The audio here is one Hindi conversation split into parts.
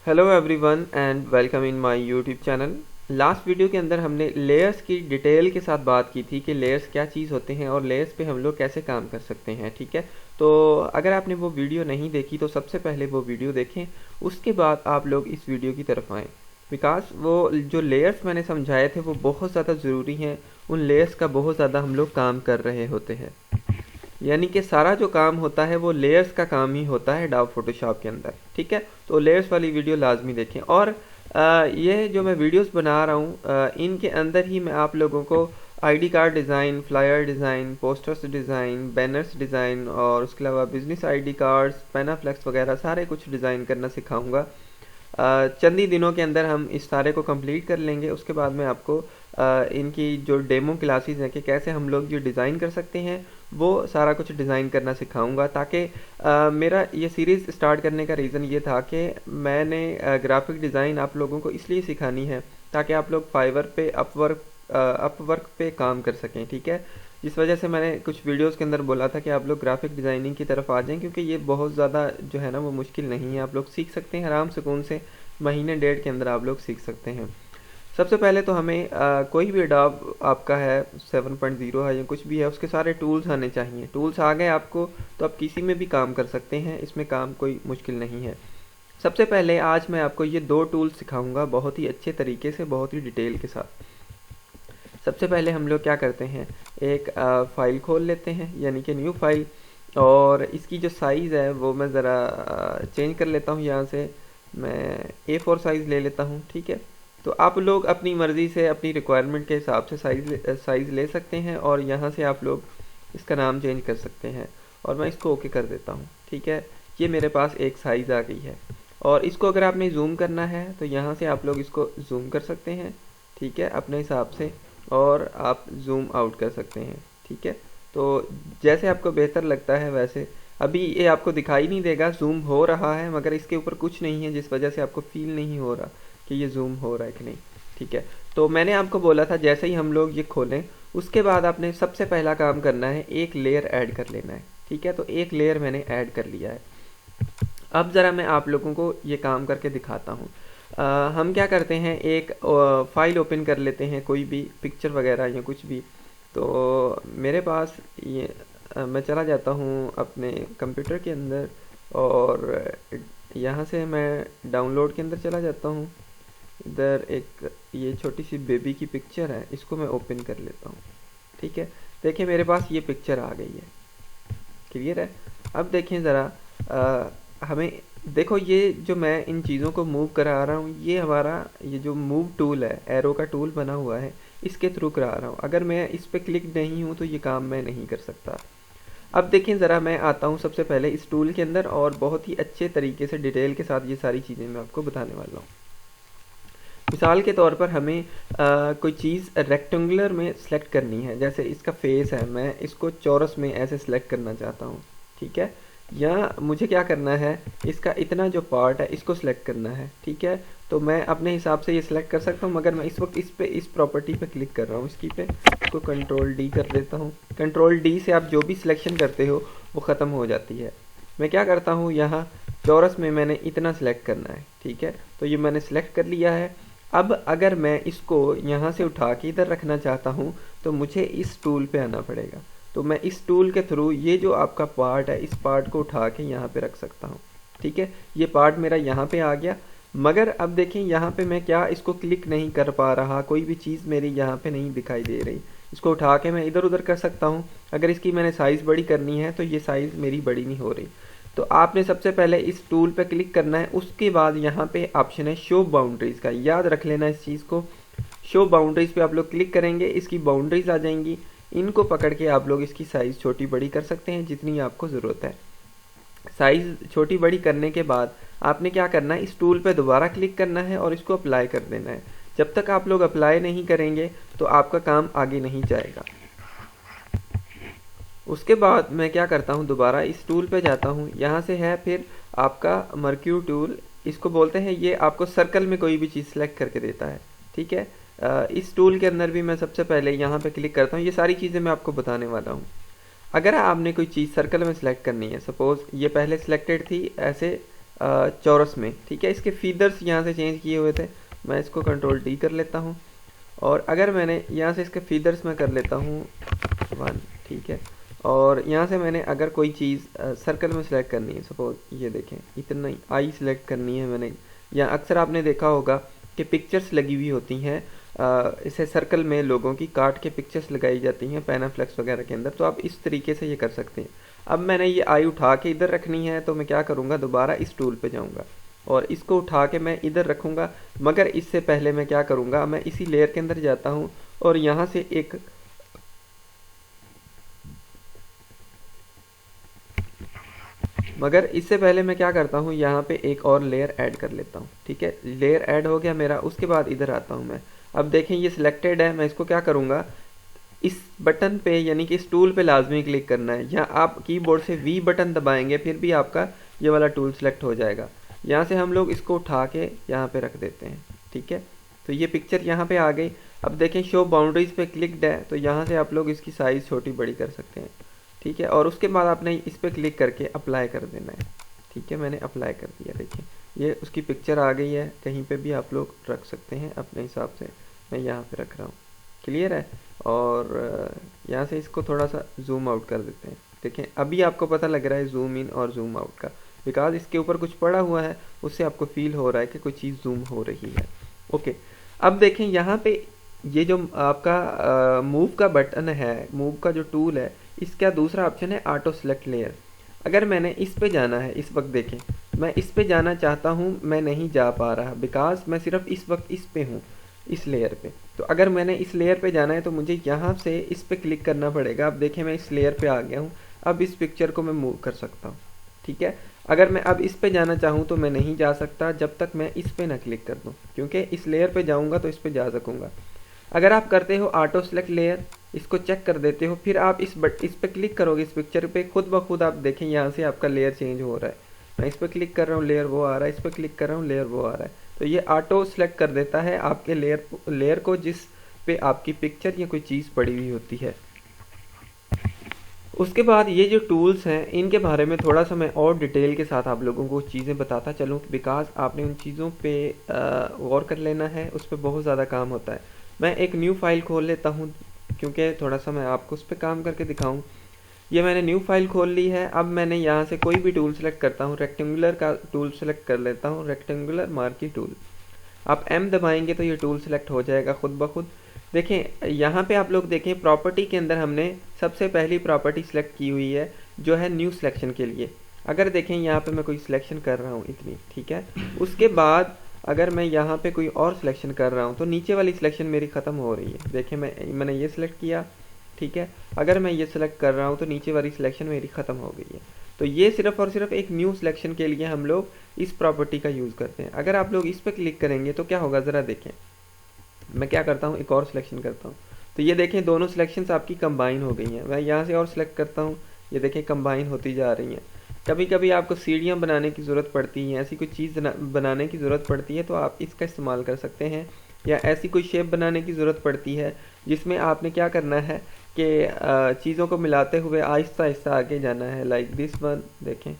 Hello everyone and welcome in my YouTube channel. Last video के अंदर हमने लेयर्स की डिटेल के साथ बात की थी कि लेयर्स क्या चीज़ होते हैं और लेयर्स पे हम लोग कैसे काम कर सकते हैं। ठीक है, तो अगर आपने वो वीडियो नहीं देखी तो सबसे पहले वो वीडियो देखें, उसके बाद आप लोग इस वीडियो की तरफ आएँ। बिकॉज वो जो लेयर्स मैंने समझाए थे वो बहुत ज़्यादा ज़रूरी हैं। उन लेयर्स का बहुत ज़्यादा हम लोग काम कर रहे होते हैं, यानी कि सारा जो काम होता है वो लेयर्स का काम ही होता है एडोब फोटोशॉप के अंदर। ठीक है, तो लेयर्स वाली वीडियो लाजमी देखें। और ये जो मैं वीडियोस बना रहा हूँ इनके अंदर ही मैं आप लोगों को ID card design, flyer design, posters design, banners design और उसके अलावा बिजनेस आईडी कार्ड्स, पेनाफ्लेक्स वगैरह सारे कुछ डिज़ाइन करना सिखाऊंगा। चंद ही दिनों के अंदर हम इस सारे को कंप्लीट कर लेंगे। उसके बाद मैं आपको इनकी जो डेमो क्लासेस हैं कि कैसे हम लोग ये डिज़ाइन कर सकते हैं वो सारा कुछ डिज़ाइन करना सिखाऊंगा। ताकि मेरा ये सीरीज़ स्टार्ट करने का रीज़न ये था कि मैंने ग्राफिक डिज़ाइन आप लोगों को इसलिए सिखानी है ताकि आप लोग फाइवर पे, अपवर्क पे काम कर सकें। ठीक है, जिस वजह से मैंने कुछ वीडियोस के अंदर बोला था कि आप लोग ग्राफिक डिज़ाइनिंग की तरफ आ जाएं, क्योंकि ये बहुत ज़्यादा जो है ना वो मुश्किल नहीं है। आप लोग सीख सकते हैं आराम सुकून से, महीने डेढ़ के अंदर आप लोग सीख सकते हैं। सबसे पहले तो हमें कोई भी एडोब आपका है 7.0 है या कुछ भी है, उसके सारे टूल्स आने चाहिए। टूल्स आ गए आपको तो आप किसी में भी काम कर सकते हैं, इसमें काम कोई मुश्किल नहीं है। सबसे पहले आज मैं आपको ये दो टूल्स सिखाऊंगा बहुत ही अच्छे तरीके से, बहुत ही डिटेल के साथ। सबसे पहले हम लोग क्या करते हैं, एक फ़ाइल खोल लेते हैं यानी कि न्यू फाइल, और इसकी जो साइज़ है वो मैं ज़रा चेंज कर लेता हूँ। यहाँ से मैं A4 साइज़ ले लेता हूँ। ठीक है, तो आप लोग अपनी मर्ज़ी से अपनी रिक्वायरमेंट के हिसाब से साइज़ ले सकते हैं और यहाँ से आप लोग इसका नाम चेंज कर सकते हैं। और मैं इसको ओके कर देता हूँ। ठीक है, ये मेरे पास एक साइज़ आ गई है। और इसको अगर आपने जूम करना है तो यहाँ से आप लोग इसको जूम कर सकते हैं। ठीक है, अपने हिसाब से, और आप जूम आउट कर सकते हैं। ठीक है, तो जैसे आपको बेहतर लगता है वैसे। अभी ये आपको दिखाई नहीं देगा, जूम हो रहा है मगर इसके ऊपर कुछ नहीं है, जिस वजह से आपको फील नहीं हो रहा कि ये जूम हो रहा है कि नहीं। ठीक है, तो मैंने आपको बोला था जैसे ही हम लोग ये खोलें उसके बाद आपने सबसे पहला काम करना है, एक लेयर ऐड कर लेना है। ठीक है, तो एक लेयर मैंने ऐड कर लिया है। अब ज़रा मैं आप लोगों को ये काम करके दिखाता हूँ। हम क्या करते हैं, एक फ़ाइल ओपन कर लेते हैं, कोई भी पिक्चर वगैरह या कुछ भी। तो मेरे पास ये मैं चला जाता हूँ अपने कंप्यूटर के अंदर और यहाँ से मैं डाउनलोड के अंदर चला जाता हूँ। इधर एक ये छोटी सी बेबी की पिक्चर है, इसको मैं ओपन कर लेता हूँ। ठीक है, देखिए मेरे पास ये पिक्चर आ गई है। क्लियर है। अब देखें ज़रा, हमें देखो ये जो मैं इन चीज़ों को मूव करा रहा हूँ, ये हमारा ये जो मूव टूल है, एरो का टूल बना हुआ है, इसके थ्रू करा रहा हूँ। अगर मैं इस पर क्लिक नहीं हूँ तो ये काम मैं नहीं कर सकता। अब देखें ज़रा, मैं आता हूँ सबसे पहले इस टूल के अंदर और बहुत ही अच्छे तरीके से डिटेल के साथ ये सारी चीज़ें मैं आपको बताने वाला हूँ। मिसाल के तौर पर हमें कोई चीज़ रेक्टेंगुलर में सिलेक्ट करनी है, जैसे इसका फेस है, मैं इसको चौरस में ऐसे सिलेक्ट करना चाहता हूँ। ठीक है, या मुझे क्या करना है, इसका इतना जो पार्ट है इसको सिलेक्ट करना है। ठीक है, तो मैं अपने हिसाब से ये सिलेक्ट कर सकता हूँ, मगर मैं इस वक्त इस प्रॉपर्टी पे क्लिक कर रहा हूँ, इसकी पे, इसको कंट्रोल डी कर देता हूँ। कंट्रोल डी से आप जो भी सिलेक्शन करते हो वो ख़त्म हो जाती है। मैं क्या करता हूँ, यहाँ चौरस में मैंने इतना सिलेक्ट करना है। ठीक है, तो ये मैंने सिलेक्ट कर लिया है। अब अगर मैं इसको यहाँ से उठा के इधर रखना चाहता हूँ तो मुझे इस टूल पे आना पड़ेगा। तो मैं इस टूल के थ्रू ये जो आपका पार्ट है, इस पार्ट को उठा के यहाँ पे रख सकता हूँ। ठीक है, ये पार्ट मेरा यहाँ पे आ गया, मगर अब देखें यहाँ पे मैं क्या इसको क्लिक नहीं कर पा रहा, कोई भी चीज़ मेरी यहाँ पे नहीं दिखाई दे रही। इसको उठा के मैं इधर उधर कर सकता हूँ। अगर इसकी मैंने साइज़ बड़ी करनी है तो ये साइज़ मेरी बड़ी नहीं हो रही। तो आपने सबसे पहले इस टूल पे क्लिक करना है, उसके बाद यहाँ पे ऑप्शन है शो बाउंड्रीज़ का, याद रख लेना इस चीज़ को। शो बाउंड्रीज़ पे आप लोग क्लिक करेंगे, इसकी बाउंड्रीज़ आ जाएंगी, इनको पकड़ के आप लोग इसकी साइज़ छोटी बड़ी कर सकते हैं जितनी आपको ज़रूरत है। साइज़ छोटी बड़ी करने के बाद आपने क्या करना है, इस टूल पे दोबारा क्लिक करना है और इसको अप्लाई कर देना है। जब तक आप लोग अप्लाई नहीं करेंगे तो आपका काम आगे नहीं जाएगा। उसके बाद मैं क्या करता हूँ, दोबारा इस टूल पे जाता हूँ, यहाँ से है फिर आपका मर्क्यू टूल, इसको बोलते हैं। ये आपको सर्कल में कोई भी चीज़ सेलेक्ट करके देता है। ठीक है, इस टूल के अंदर भी मैं सबसे पहले यहाँ पे क्लिक करता हूँ। ये सारी चीज़ें मैं आपको बताने वाला हूँ। अगर आपने कोई चीज़ सर्कल में सेलेक्ट करनी है, सपोज़ ये पहले सिलेक्टेड थी ऐसे चौरस में, ठीक है। इसके फीदर्स यहाँ से चेंज किए हुए थे, मैं इसको कंट्रोल डी कर लेता हूँ। और अगर मैंने यहाँ से इसके फीदर्स में कर लेता हूँ 1, ठीक है। और यहाँ से मैंने अगर कोई चीज़ सर्कल में सेलेक्ट करनी है, सपोज ये देखें इतना ही आई सेलेक्ट करनी है मैंने, या अक्सर आपने देखा होगा कि पिक्चर्स लगी हुई होती हैं इसे सर्कल में लोगों की काट के पिक्चर्स लगाई जाती हैं पैनाफ्लेक्स वगैरह के अंदर, तो आप इस तरीके से ये कर सकते हैं। अब मैंने ये आई उठा के इधर रखनी है, तो मैं क्या करूँगा, दोबारा इस टूल पे जाऊँगा और इसको उठा के मैं इधर रखूँगा। मगर इससे पहले मैं क्या करूँगा, मैं इसी लेयर के अंदर जाता हूँ और यहाँ से एक मगर इससे पहले मैं क्या करता हूँ, यहाँ पे एक और लेयर ऐड कर लेता हूँ, ठीक है। लेयर ऐड हो गया मेरा, उसके बाद इधर आता हूँ मैं। अब देखें ये सिलेक्टेड है, मैं इसको क्या करूँगा, इस बटन पे यानी कि इस टूल पे लाजमी क्लिक करना है, या आप कीबोर्ड से वी बटन दबाएंगे फिर भी आपका ये वाला टूल सेलेक्ट हो जाएगा। यहाँ से हम लोग इसको उठा के यहाँ पे रख देते हैं, ठीक है। तो ये पिक्चर यहाँ पे आ गई। अब देखें शो बाउंड्रीज पे क्लिक्ड है, तो यहाँ से आप लोग इसकी साइज़ छोटी बड़ी कर सकते हैं, ठीक है। और उसके बाद आपने इस पर क्लिक करके अप्लाई कर देना है, ठीक है। मैंने अप्लाई कर दिया, देखिए ये उसकी पिक्चर आ गई है। कहीं पे भी आप लोग रख सकते हैं अपने हिसाब से, मैं यहाँ पे रख रहा हूँ, क्लियर है। और यहाँ से इसको थोड़ा सा जूम आउट कर देते हैं। देखें अभी आपको पता लग रहा है जूम इन और जूम आउट का, बिकॉज इसके ऊपर कुछ पड़ा हुआ है, उससे आपको फील हो रहा है कि कोई चीज़ जूम हो रही है। ओके, अब देखें यहाँ पे ये जो आपका मूव का बटन है, मूव का जो टूल है, इसका दूसरा ऑप्शन है ऑटो सेलेक्ट लेयर। अगर मैंने इस पे जाना है, इस वक्त देखें मैं इस पे जाना चाहता हूँ, मैं नहीं जा पा रहा बिकॉज मैं सिर्फ इस वक्त इस पे हूँ, इस लेयर पे। तो अगर मैंने इस लेयर पे जाना है तो मुझे यहाँ से इस पे क्लिक करना पड़ेगा। अब देखें मैं इस लेयर पे आ गया हूँ, अब इस पिक्चर को मैं मूव कर सकता हूँ, ठीक है। अगर मैं अब इस पे जाना चाहूँ तो मैं नहीं जा सकता जब तक मैं इस पे ना क्लिक कर दूँ, क्योंकि इस लेयर पे जाऊँगा तो इस पे जा सकूँगा। अगर आप करते हो ऑटो सेलेक्ट लेयर, इसको चेक कर देते हो, फिर आप इस पे क्लिक करोगे, इस पिक्चर पे खुद ब खुद आप देखें यहाँ से आपका लेयर चेंज हो रहा है। मैं इस पर क्लिक कर रहा हूँ, लेयर वो आ रहा है, इस पर क्लिक कर रहा हूँ, लेयर वो आ रहा है। तो ये ऑटो सेलेक्ट कर देता है आपके लेयर को जिस पे आपकी पिक्चर या कोई चीज़ पड़ी हुई होती है। उसके बाद ये जो टूल्स हैं इनके बारे में थोड़ा सा मैं और डिटेल के साथ आप लोगों को चीज़ें बताता चलूँ, बिकॉज आपने उन चीज़ों पे गौर कर लेना है, उस पर बहुत ज़्यादा काम होता है। मैं एक न्यू फाइल खोल लेता हूँ क्योंकि थोड़ा सा मैं आपको उस पर काम करके दिखाऊँ। ये मैंने न्यू फाइल खोल ली है। अब मैंने यहाँ से कोई भी टूल सेलेक्ट करता हूँ, रेक्टेंगुलर का टूल सेलेक्ट कर लेता हूँ, रेक्टेंगुलर मार्की टूल। आप M दबाएंगे तो ये टूल सेलेक्ट हो जाएगा खुद ब खुद। देखें यहाँ पे आप लोग देखें प्रॉपर्टी के अंदर हमने सबसे पहली प्रॉपर्टी सेलेक्ट की हुई है जो है न्यू सिलेक्शन के लिए। अगर देखें यहाँ पे मैं कोई सिलेक्शन कर रहा हूँ इतनी, ठीक है। उसके बाद अगर मैं यहाँ पे कोई और सिलेक्शन कर रहा हूँ तो नीचे वाली सिलेक्शन मेरी ख़त्म हो रही है। देखें मैंने ये सिलेक्ट किया, ठीक है। अगर मैं ये सिलेक्ट कर रहा हूँ तो नीचे वाली सिलेक्शन मेरी ख़त्म हो गई है। तो ये सिर्फ और सिर्फ एक न्यू सिलेक्शन के लिए हम लोग इस प्रॉपर्टी का यूज़ करते हैं। अगर आप लोग इस पर क्लिक करेंगे तो क्या होगा ज़रा देखें। मैं क्या करता हूँ, एक और सिलेक्शन करता हूँ, तो ये देखें दोनों सिलेक्शंस आपकी कंबाइन हो गई हैं। मैं यहाँ से और सिलेक्ट करता हूँ, ये देखें कंबाइन होती जा रही हैं। कभी कभी आपको सीढ़ियाँ बनाने की ज़रूरत पड़ती है, ऐसी कोई चीज़ बनाने की ज़रूरत पड़ती है तो आप इसका इस्तेमाल कर सकते हैं। या ऐसी कोई शेप बनाने की ज़रूरत पड़ती है जिसमें आपने क्या करना है कि चीज़ों को मिलाते हुए आहिस्ता आहिस्ता आगे जाना है, लाइक दिस वन देखें,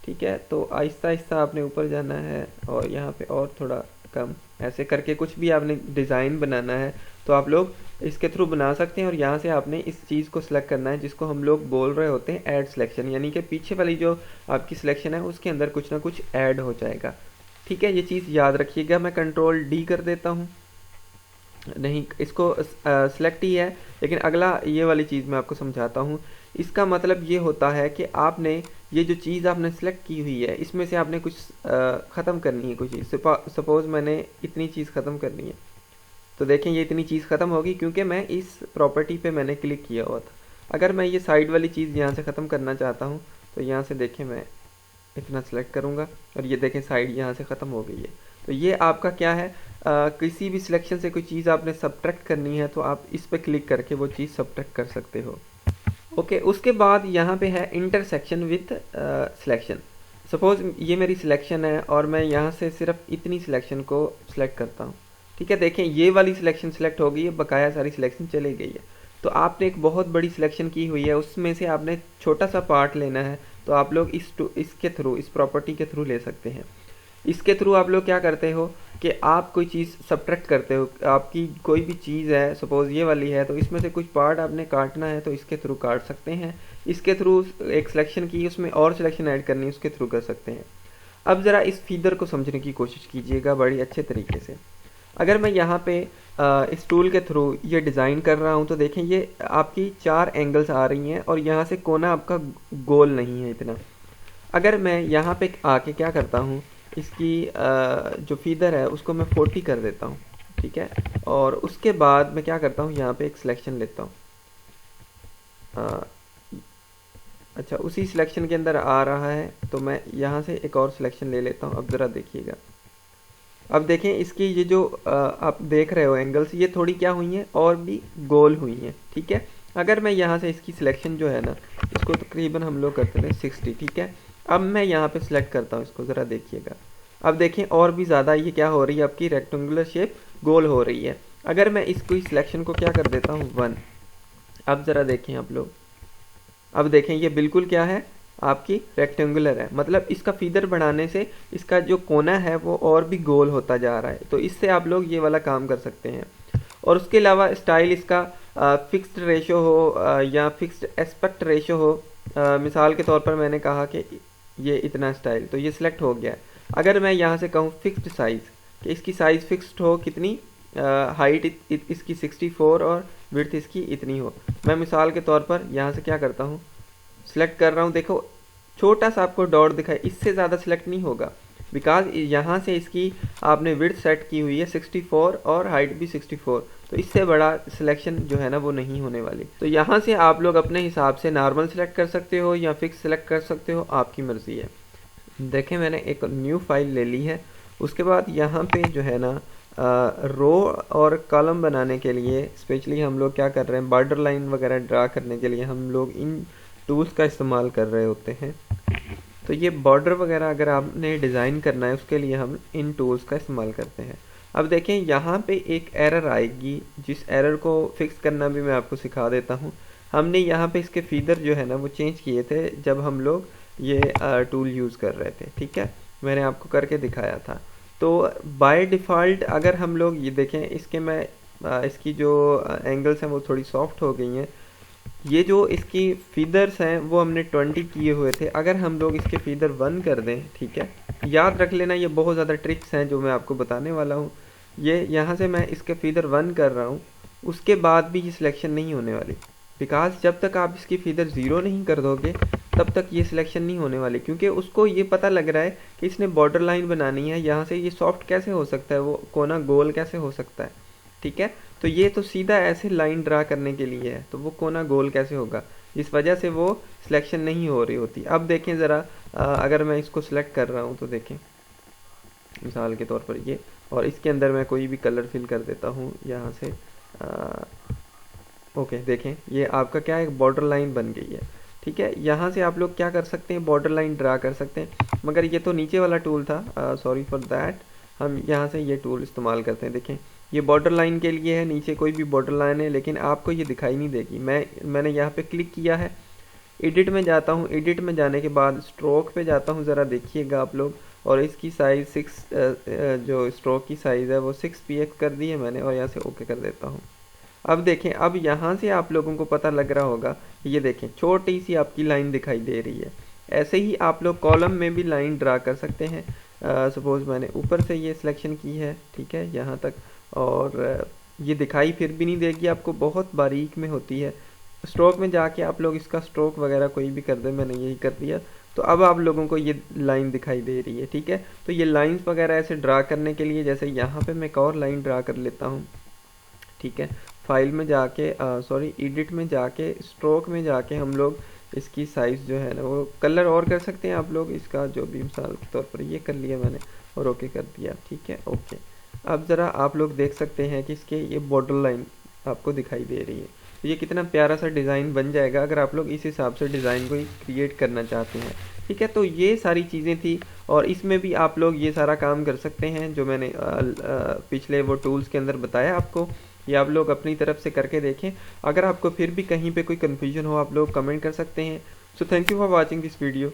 ठीक है। तो आहिस्ता आहिस्ता आपने ऊपर जाना है और यहाँ पे और थोड़ा कम, ऐसे करके कुछ भी आपने डिज़ाइन बनाना है तो आप लोग इसके थ्रू बना सकते हैं। और यहाँ से आपने इस चीज़ को सिलेक्ट करना है जिसको हम लोग बोल रहे होते हैं ऐड सिलेक्शन, यानी कि पीछे वाली जो आपकी सिलेक्शन है उसके अंदर कुछ ना कुछ ऐड हो जाएगा, ठीक है। ये चीज़ याद रखिएगा। मैं कंट्रोल डी कर देता हूँ, नहीं इसको सिलेक्ट ही है, लेकिन अगला ये वाली चीज़ मैं आपको समझाता हूँ। इसका मतलब ये होता है कि आपने ये जो चीज़ आपने सेलेक्ट की हुई है इसमें से आपने कुछ ख़त्म करनी है, कोई चीज़। सपोज़ मैंने इतनी चीज़ ख़त्म करनी है, तो देखें ये इतनी चीज़ ख़त्म होगी क्योंकि मैं इस प्रॉपर्टी पे मैंने क्लिक किया हुआ था। अगर मैं ये साइड वाली चीज़ यहाँ से ख़त्म करना चाहता हूँ तो यहाँ से देखें मैं इतना सेलेक्ट करूँगा और ये देखें साइड यहाँ से ख़त्म हो गई है। तो ये आपका क्या है, किसी भी सिलेक्शन से कोई चीज़ आपने सब्ट्रैक्ट करनी है तो आप इस पर क्लिक करके वो चीज़ सब्ट्रैक्ट कर सकते हो। ओके, उसके बाद यहाँ पे है इंटरसेक्शन विथ सिलेक्शन। सपोज़ ये मेरी सिलेक्शन है और मैं यहाँ से सिर्फ इतनी सिलेक्शन को सिलेक्ट करता हूँ, ठीक है। देखें ये वाली सिलेक्शन सिलेक्ट हो गई है, बकाया सारी सिलेक्शन चली गई है। तो आपने एक बहुत बड़ी सिलेक्शन की हुई है, उसमें से आपने छोटा सा पार्ट लेना है तो आप लोग इसके थ्रू, इस प्रॉपर्टी के थ्रू ले सकते हैं। इसके थ्रू आप लोग क्या करते हो कि आप कोई चीज़ सब्ट्रैक्ट करते हो, आपकी कोई भी चीज़ है, सपोज ये वाली है, तो इसमें से कुछ पार्ट आपने काटना है तो इसके थ्रू काट सकते हैं। इसके थ्रू एक सिलेक्शन की, उसमें और सिलेक्शन ऐड करनी है, उसके थ्रू कर सकते हैं। अब ज़रा इस फीदर को समझने की कोशिश कीजिएगा बड़ी अच्छे तरीके से। अगर मैं यहाँ पे इस टूल के थ्रू ये डिज़ाइन कर रहा हूँ तो देखें ये आपकी 4 एंगल्स आ रही हैं और यहाँ से कोना आपका गोल नहीं है इतना। अगर मैं यहाँ पे आके क्या करता हूँ, इसकी जो फीदर है उसको मैं 40 कर देता हूँ, ठीक है। और उसके बाद मैं क्या करता हूँ, यहाँ पे एक सिलेक्शन लेता हूँ। अच्छा, उसी सिलेक्शन के अंदर आ रहा है तो मैं यहाँ से एक और सिलेक्शन ले लेता हूँ। अब ज़रा देखिएगा, अब देखें इसकी ये जो आप देख रहे हो एंगल्स, ये थोड़ी क्या हुई हैं और भी गोल हुई हैं, ठीक है। अगर मैं यहाँ से इसकी सिलेक्शन जो है ना, इसको तकरीबन हम लोग करते थे 60, ठीक है। अब मैं यहाँ पे सिलेक्ट करता हूँ इसको, ज़रा देखिएगा। अब देखें और भी ज़्यादा ये क्या हो रही है, आपकी रेक्टेंगुलर शेप गोल हो रही है। अगर मैं इसको सिलेक्शन को क्या कर देता हूँ 1, अब ज़रा देखें आप लोग, अब देखें ये बिल्कुल क्या है, आपकी रेक्टेंगुलर है। मतलब इसका फीदर बढ़ाने से इसका जो कोना है वो और भी गोल होता जा रहा है। तो इससे आप लोग ये वाला काम कर सकते हैं। और उसके अलावा स्टाइल इसका फिक्स्ड रेशो हो या फिक्स्ड एस्पेक्ट रेशो हो। मिसाल के तौर पर मैंने कहा कि ये इतना स्टाइल, तो ये सिलेक्ट हो गया। अगर मैं यहाँ से कहूँ फिक्स्ड साइज़, कि इसकी साइज़ फिक्स्ड हो, कितनी हाइट इसकी 64 और विड्थ इसकी इतनी हो। मैं मिसाल के तौर पर यहाँ से क्या करता हूँ, सिलेक्ट कर रहा हूँ। देखो छोटा सा आपको डॉट दिखाए, इससे ज़्यादा सिलेक्ट नहीं होगा, बिकॉज यहाँ से इसकी आपने विड्थ सेट की हुई है 64 और हाइट भी 64, तो इससे बड़ा सिलेक्शन जो है ना वो नहीं होने वाली। तो यहाँ से आप लोग अपने हिसाब से नॉर्मल सेलेक्ट कर सकते हो या फिक्स सेलेक्ट कर सकते हो, आपकी मर्ज़ी है। देखें मैंने एक न्यू फाइल ले ली है। उसके बाद यहाँ पे जो है ना रो और कॉलम बनाने के लिए स्पेशली हम लोग क्या कर रहे हैं, बॉर्डर लाइन वगैरह ड्रा करने के लिए हम लोग इन टूल्स का इस्तेमाल कर रहे होते हैं। तो ये बॉर्डर वगैरह अगर आपने डिज़ाइन करना है उसके लिए हम इन टूल्स का इस्तेमाल करते हैं। अब देखें यहाँ पे एक एरर आएगी, जिस एरर को फिक्स करना भी मैं आपको सिखा देता हूँ। हमने यहाँ पे इसके फीदर जो है ना वो चेंज किए थे जब हम लोग ये टूल यूज़ कर रहे थे, ठीक है। मैंने आपको करके दिखाया था। तो बाय डिफ़ॉल्ट अगर हम लोग ये देखें, इसके मैं इसकी जो एंगल्स हैं वो थोड़ी सॉफ्ट हो गई हैं। ये जो इसकी फीदर्स हैं वो हमने 20 किए हुए थे। अगर हम लोग इसके फीदर 1 कर दें, ठीक है, याद रख लेना ये बहुत ज़्यादा ट्रिक्स हैं जो मैं आपको बताने वाला हूँ। ये यहाँ से मैं इसके फीदर 1 कर रहा हूँ, उसके बाद भी ये सिलेक्शन नहीं होने वाली, बिकॉज जब तक आप इसकी फीदर 0 नहीं कर दोगे तब तक ये सिलेक्शन नहीं होने वाली, क्योंकि उसको ये पता लग रहा है कि इसने बॉर्डर लाइन बनानी है। यहाँ से ये सॉफ्ट कैसे हो सकता है, वो कोना गोल कैसे हो सकता है, ठीक है। तो ये तो सीधा ऐसे लाइन ड्रा करने के लिए है, तो वो कोना गोल कैसे होगा, इस वजह से वो सिलेक्शन नहीं हो रही होती। अब देखें ज़रा, अगर मैं इसको सिलेक्ट कर रहा हूँ तो देखें मिसाल के तौर पर ये, और इसके अंदर मैं कोई भी कलर फिल कर देता हूँ यहाँ से। ओके, देखें ये आपका क्या है, बॉर्डर लाइन बन गई है, ठीक है। यहाँ से आप लोग क्या कर सकते हैं, बॉर्डर लाइन ड्रा कर सकते हैं, मगर ये तो नीचे वाला टूल था, सॉरी फॉर दैट। हम यहाँ से ये टूल इस्तेमाल करते हैं। देखें ये बॉर्डर लाइन के लिए है, नीचे कोई भी बॉर्डर लाइन है लेकिन आपको ये दिखाई नहीं देगी। मैंने यहाँ पे क्लिक किया है, एडिट में जाता हूँ, एडिट में जाने के बाद स्ट्रोक पे जाता हूँ, ज़रा देखिएगा आप लोग, और इसकी साइज़ 6 जो स्ट्रोक की साइज़ है वो 6 px कर दी है मैंने, और यहाँ से ओके कर देता हूँ। अब देखें, अब यहाँ से आप लोगों को पता लग रहा होगा, ये देखें छोटी सी आपकी लाइन दिखाई दे रही है। ऐसे ही आप लोग कॉलम में भी लाइन ड्रा कर सकते हैं। सपोज़ मैंने ऊपर से ये सिलेक्शन की है, ठीक है, यहाँ तक, और ये दिखाई फिर भी नहीं देगी आपको, बहुत बारीक में होती है। स्ट्रोक में जाके आप लोग इसका स्ट्रोक वगैरह कोई भी कर दे, मैंने यही कर दिया, तो अब आप लोगों को ये लाइन दिखाई दे रही है, ठीक है। तो ये लाइंस वगैरह ऐसे ड्रा करने के लिए, जैसे यहाँ पे मैं एक और लाइन ड्रा कर लेता हूँ, ठीक है। फाइल में जाके सॉरी एडिट में जाके स्ट्रोक में जाके हम लोग इसकी साइज़ जो है ना वो कलर और कर सकते हैं आप लोग, इसका जो भी मिसाल के तौर पर ये कर लिया मैंने और ओके कर दिया, ठीक है, ओके। अब ज़रा आप लोग देख सकते हैं कि इसके ये बॉर्डर लाइन आपको दिखाई दे रही है। तो ये कितना प्यारा सा डिज़ाइन बन जाएगा अगर आप लोग इस हिसाब से डिज़ाइन को क्रिएट करना चाहते हैं, ठीक है। तो ये सारी चीज़ें थी, और इसमें भी आप लोग ये सारा काम कर सकते हैं जो मैंने पिछले वो टूल्स के अंदर बताया आपको। ये आप लोग अपनी तरफ से करके देखें। अगर आपको फिर भी कहीं पे कोई कन्फ्यूजन हो आप लोग कमेंट कर सकते हैं। So thank you for watching this video.